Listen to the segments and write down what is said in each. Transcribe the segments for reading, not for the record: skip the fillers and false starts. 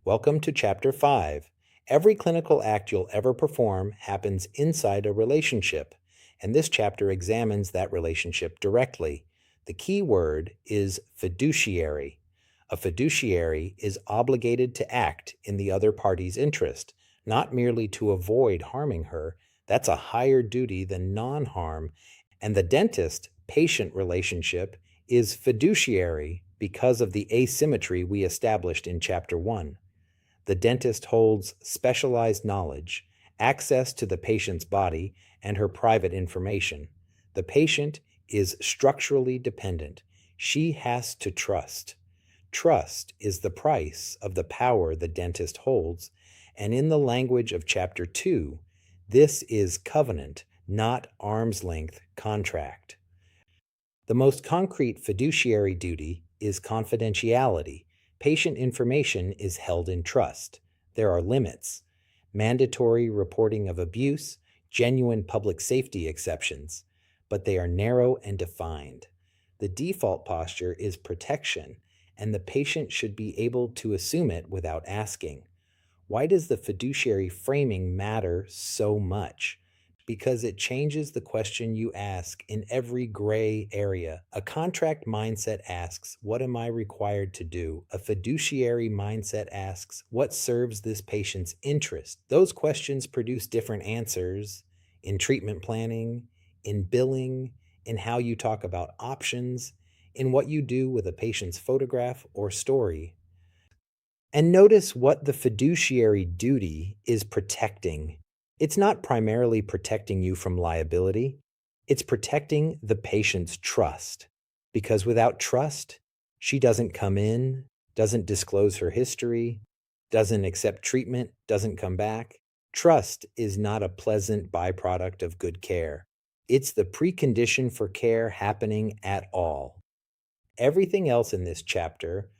Welcome to Chapter 5. Every clinical act you'll ever perform happens inside a relationship, and this chapter examines that relationship directly. The key word is fiduciary. A fiduciary is obligated to act in the other party's interest, not merely to avoid harming her. That's a higher duty than non harm. And the dentist patient relationship is fiduciary because of the asymmetry we established in Chapter 1. The dentist holds specialized knowledge, access to the patient's body, and her private information. The patient is structurally dependent. She has to trust. Trust is the price of the power the dentist holds, and in the language of Chapter 2, this is covenant, not arm's length contract. The most concrete fiduciary duty is confidentiality. Patient information is held in trust. There are limits: mandatory reporting of abuse, genuine public safety exceptions, but they are narrow and defined. The default posture is protection, and the patient should be able to assume it without asking. Why does the fiduciary framing matter so much? Because it changes the question you ask in every gray area. A contract mindset asks, "What am I required to do?" A fiduciary mindset asks, "What serves this patient's interest?" Those questions produce different answers in treatment planning, in billing, in how you talk about options, in what you do with a patient's photograph or story. And notice what the fiduciary duty is protecting. It's not primarily protecting you from liability, it's protecting the patient's trust. Because without trust, she doesn't come in, doesn't disclose her history, doesn't accept treatment, doesn't come back. Trust is not a pleasant byproduct of good care. It's the precondition for care happening at all. Everything else in this chapter,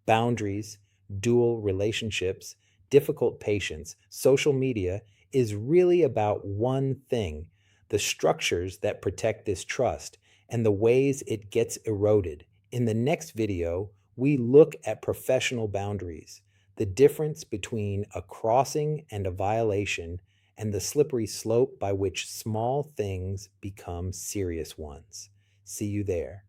boundaries, dual relationships, difficult patients, social media, is really about one thing: the structures that protect this trust and the ways it gets eroded. In the next video, we look at professional boundaries, the difference between a crossing and a violation, and the slippery slope by which small things become serious ones. See you there.